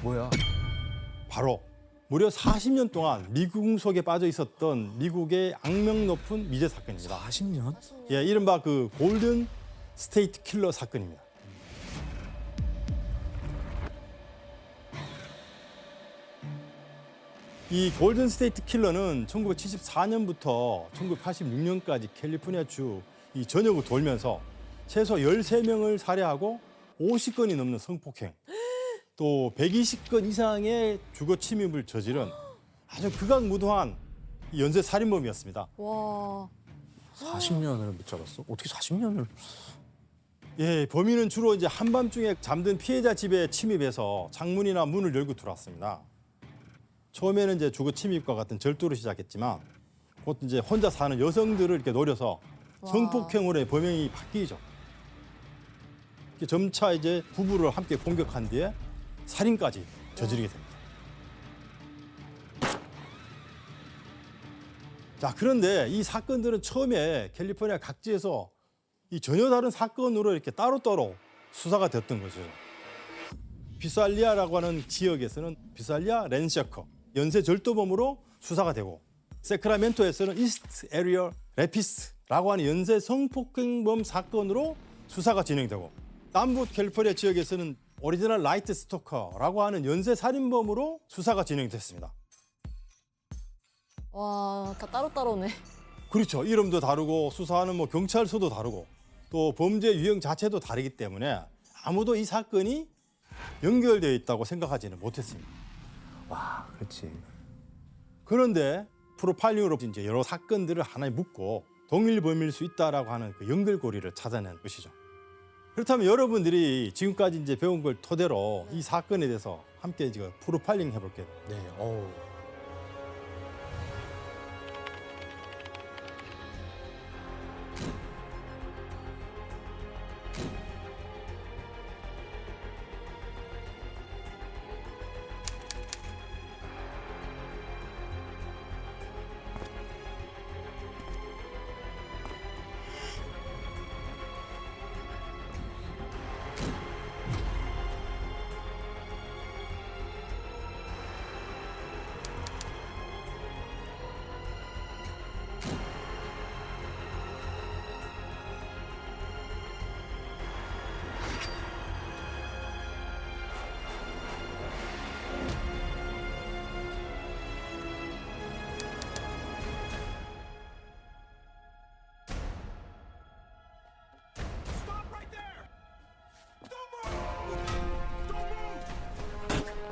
뭐야? 바로 무려 40년 동안 미궁 속에 빠져 있었던 미국의 악명 높은 미제 사건입니다. 40년? 예, 이른바 그 골든 스테이트 킬러 사건입니다. 이 골든 스테이트 킬러는 1974년부터 1986년까지 캘리포니아주 이 전역을 돌면서 최소 13명을 살해하고 50건이 넘는 성폭행, 또 120건 이상의 주거 침입을 저지른 아주 극악무도한 연쇄 살인범이었습니다. 와. 40년을 못 잡았어? 어떻게 40년을? 예, 범인은 주로 이제 한밤중에 잠든 피해자 집에 침입해서 창문이나 문을 열고 들어왔습니다. 처음에는 이제 주거 침입과 같은 절도로 시작했지만 곧 이제 혼자 사는 여성들을 이렇게 노려서 성폭행으로의 범행이 바뀌죠. 이렇게 점차 이제 부부를 함께 공격한 뒤에 살인까지 저지르게 됩니다. 자, 그런데 이 사건들은 처음에 캘리포니아 각지에서 이 전혀 다른 사건으로 이렇게 따로따로 수사가 됐던 거죠. 비살리아라고 하는 지역에서는 비살리아 렌셔커 연쇄 절도범으로 수사가 되고, 세크라멘토에서는 이스트 에리어 레피스라고 하는 연쇄 성폭행범 사건으로 수사가 진행되고, 남부 캘리포니아 지역에서는 오리지널 라이트 스토커라고 하는 연쇄 살인범으로 수사가 진행됐습니다. 와, 다 따로따로네. 그렇죠. 이름도 다르고 수사하는 뭐 경찰서도 다르고 또 범죄 유형 자체도 다르기 때문에 아무도 이 사건이 연결되어 있다고 생각하지는 못했습니다. 와, 그렇지. 그런데 프로파일링으로 이제 여러 사건들을 하나에 묶고 동일 범일 수 있다라고 하는 그 연결고리를 찾아낸 것이죠. 그렇다면 여러분들이 지금까지 이제 배운 걸 토대로 이 사건에 대해서 함께 지금 프로파일링 해볼게요. 네. 어우.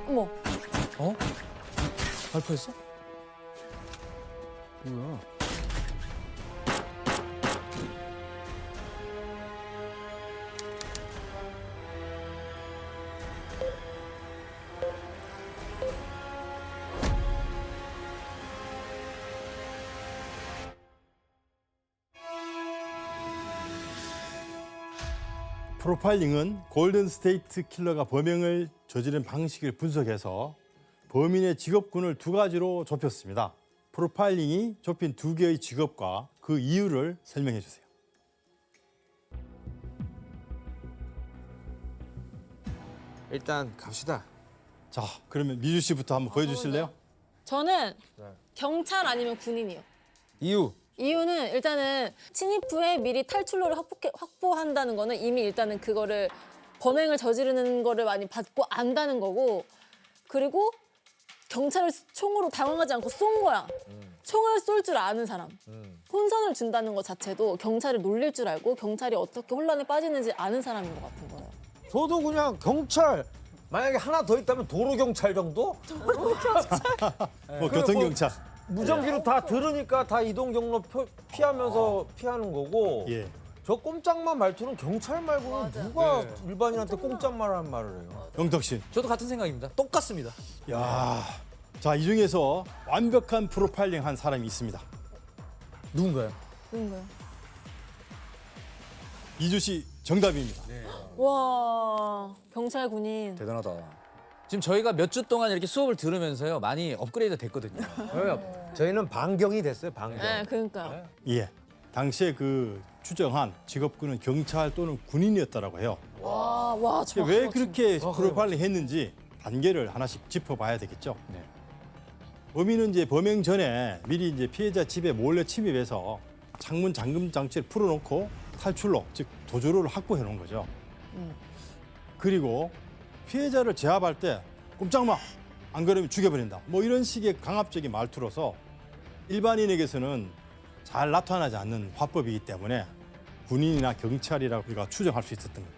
어머. 어? 발표했어? 뭐야? 프로파일링은 골든 스테이트 킬러가 범행을 저지른 방식을 분석해서 범인의 직업군을 두 가지로 좁혔습니다. 프로파일링이 좁힌 두 개의 직업과 그 이유를 설명해 주세요. 일단 갑시다. 자, 그러면 미주 씨부터 한번 보여주실래요? 저는 경찰 아니면 군인이요. 이유. 이유는 일단은 침입 후에 미리 탈출로를 확보한다는 거는 이미 일단은 그거를 범행을 저지르는 거를 많이 받고 안다는 거고, 그리고 경찰을 총으로 당황하지 않고 쏜 거야. 총을 쏠 줄 아는 사람. 혼선을 준다는 것 자체도 경찰을 놀릴 줄 알고 경찰이 어떻게 혼란에 빠지는지 아는 사람인 것 같은 거예요. 저도 그냥 경찰. 만약에 하나 더 있다면 도로 경찰 정도? 뭐 교통경찰. 무전기로 다 들으니까 다 이동 경로 피하면서 피하는 거고. 예. 저 꼼짝만 말투는 경찰 말고는 맞아. 누가 일반인한테 꼼짝말하는 말을 해요. 영덕 씨. 저도 같은 생각입니다. 똑같습니다. 야, 자, 이 중에서 완벽한 프로파일링 한 사람이 있습니다. 누군가요? 그런가요? 이주 씨 정답입니다. 와, 경찰 군인. 대단하다. 지금 저희가 몇 주 동안 이렇게 수업을 들으면서요 많이 업그레이드 됐거든요. 저희는 반경이 됐어요, 반경. 네, 그러니까요. 예. 당시에 그 추정한 직업군은 경찰 또는 군인이었다라고 해요. 와, 왜 정확하다. 그렇게 프로파일링 했는지 단계를 하나씩 짚어봐야 되겠죠. 네. 범인은 이제 범행 전에 미리 이제 피해자 집에 몰래 침입해서 창문 잠금 장치를 풀어놓고 탈출로, 즉 도주로를 확보해 놓은 거죠. 그리고 피해자를 제압할 때 꼼짝마, 안 그러면 죽여버린다. 뭐 이런 식의 강압적인 말투로서 일반인에게서는 잘 나타나지 않는 화법이기 때문에 군인이나 경찰이라고 우리가 추정할 수 있었던 거예요.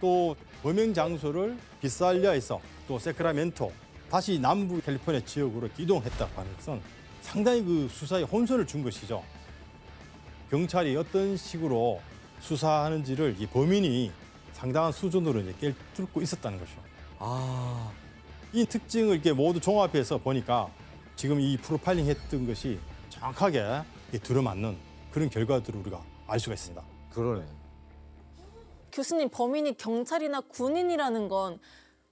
또 범행 장소를 비살리아에서 또 세크라멘토, 다시 남부 캘리포니아 지역으로 이동했다고 하는 것은 상당히 그 수사에 혼선을 준 것이죠. 경찰이 어떤 식으로 수사하는지를 이 범인이 상당한 수준으로 이제 꿰뚫고 있었다는 것이죠. 아, 이 특징을 이렇게 모두 종합해서 보니까 지금 이 프로파일링 했던 것이 정확하게 들어맞는 그런 결과들을 우리가 알 수가 있습니다. 그러네. 교수님, 범인이 경찰이나 군인이라는 건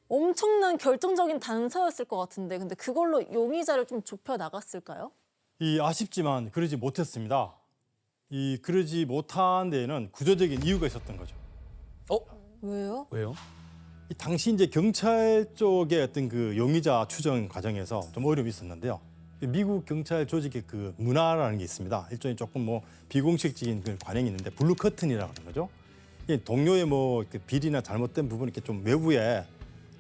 엄청난 결정적인 단서였을 것 같은데, 근데 그걸로 용의자를 좀 좁혀 나갔을까요? 아쉽지만 그러지 못했습니다. 그러지 못한 데에는 구조적인 이유가 있었던 거죠. 왜요? 왜요? 당시 이제 경찰 쪽의 어떤 그 용의자 추정 과정에서 좀 어려움이 있었는데요. 미국 경찰 조직의 그 문화라는 게 있습니다. 일종의 조금 뭐 비공식적인 그 관행이 있는데 블루 커튼이라고 하는 거죠. 동료의 뭐 비리나 잘못된 부분이 이렇게 좀 외부에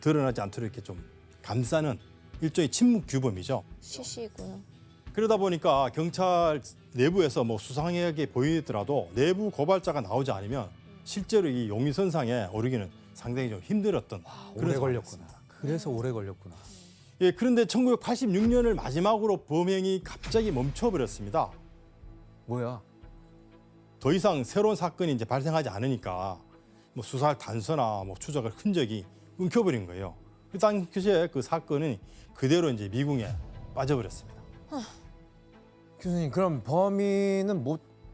드러나지 않도록 이렇게 좀 감싸는 일종의 침묵 규범이죠. 시시고요. 그러다 보니까 경찰 내부에서 뭐 수상하게 보이더라도 내부 고발자가 나오지 않으면 실제로 이 용의선상에 오르기는 상당히 좀 힘들었던 그런 오래 상황이었습니다. 걸렸구나. 그래서 오래 걸렸구나. 예, 그런데 1986년을 마지막으로 범행이 갑자기 멈춰버렸습니다. 뭐야? 더 이상 새로운 사건이 이제 발생하지 않으니까 뭐 수사할 단서나 뭐 추적할 흔적이 끊겨버린 거예요. 그 당시에 그 사건은 그대로 이제 미궁에 빠져버렸습니다. 교수님, 그럼 범인은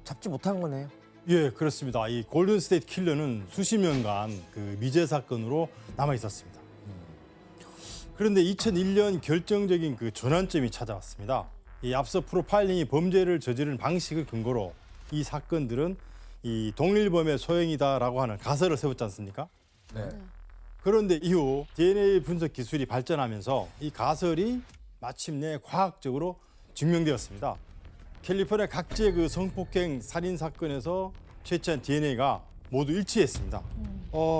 잡지 못한 거네요. 예, 그렇습니다. 이 골든 스테이트 킬러는 수십 년간 그 미제 사건으로 남아 있었습니다. 그런데 2001년 결정적인 그 전환점이 찾아왔습니다. 이 앞서 프로파일링이 범죄를 저지른 방식을 근거로 이 사건들은 이 동일범의 소행이다라고 하는 가설을 세웠지 않습니까? 네. 그런데 이후 DNA 분석 기술이 발전하면서 이 가설이 마침내 과학적으로 증명되었습니다. 캘리포니아 각지의 그 성폭행 살인 사건에서 채취한 DNA가 모두 일치했습니다.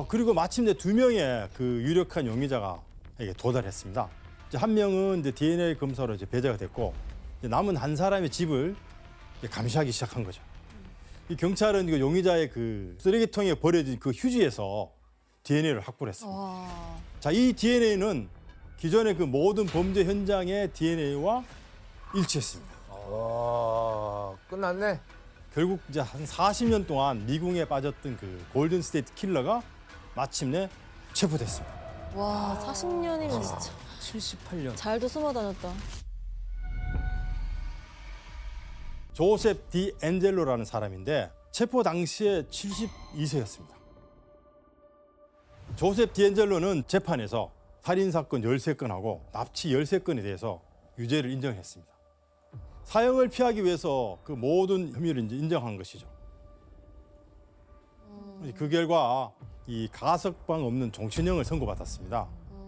그리고 마침내 2명의 그 유력한 용의자가 에게 도달했습니다. 이제 한 명은 이제 DNA 검사로 이제 배제가 됐고 이제 남은 한 사람의 집을 이제 감시하기 시작한 거죠. 이 경찰은 그 용의자의 그 쓰레기통에 버려진 그 휴지에서 DNA를 확보를 했습니다. 와. 자, 이 DNA는 기존의 그 모든 범죄 현장의 DNA와 일치했습니다. 와, 끝났네. 결국 이제 한 40년 동안 미궁에 빠졌던 그 골든 스테이트 킬러가 마침내 체포됐습니다. 와, 40년이면 진짜 78년. 잘도 숨어 다녔다. 조셉 디 엔젤로라는 사람인데 체포 당시에 72세였습니다. 조셉 디 엔젤로는 재판에서 살인사건 13건하고 납치 13건에 대해서 유죄를 인정했습니다. 사형을 피하기 위해서 그 모든 혐의를 이제 인정한 것이죠. 그 결과 이 가석방 없는 종신형을 선고받았습니다.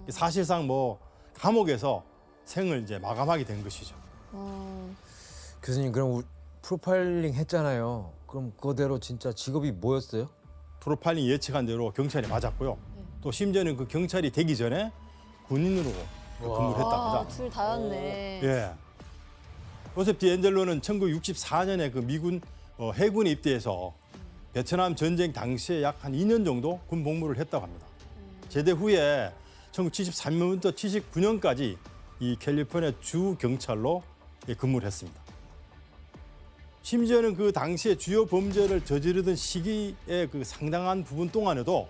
사실상 뭐 감옥에서 생을 이제 마감하게 된 것이죠. 교수님, 그럼 프로파일링 했잖아요. 그럼 그대로 진짜 직업이 뭐였어요? 프로파일링 예측한 대로 경찰이 맞았고요. 또 심지어는 그 경찰이 되기 전에 군인으로 근무를 했답니다. 와, 둘 다였네. 예. 조셉 디 엔젤로는 1964년에 그 미군 해군에 입대해서 베트남 전쟁 당시에 약 한 2년 정도 군 복무를 했다고 합니다. 제대 후에 1973년부터 79년까지 이 캘리포니아 주 경찰로 근무를 했습니다. 심지어는 그 당시에 주요 범죄를 저지르던 시기의 그 상당한 부분 동안에도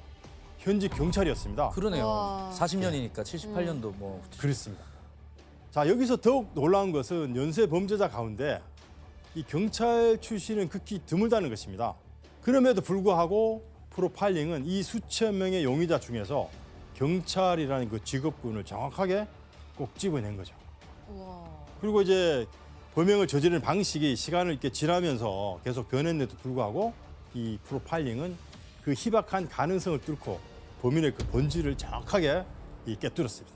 현직 경찰이었습니다. 그러네요. 와. 40년이니까 78년도 뭐. 그렇습니다. 자, 여기서 더욱 놀라운 것은 연쇄 범죄자 가운데 이 경찰 출신은 극히 드물다는 것입니다. 그럼에도 불구하고 프로파일링은 이 수천 명의 용의자 중에서 경찰이라는 그 직업군을 정확하게 꼭 집어낸 거죠. 와. 그리고 이제 범행을 저지르는 방식이 시간을 이렇게 지나면서 계속 변했는데도 불구하고 이 프로파일링은 그 희박한 가능성을 뚫고 범인의 그 본질을 정확하게 꿰뚫었습니다.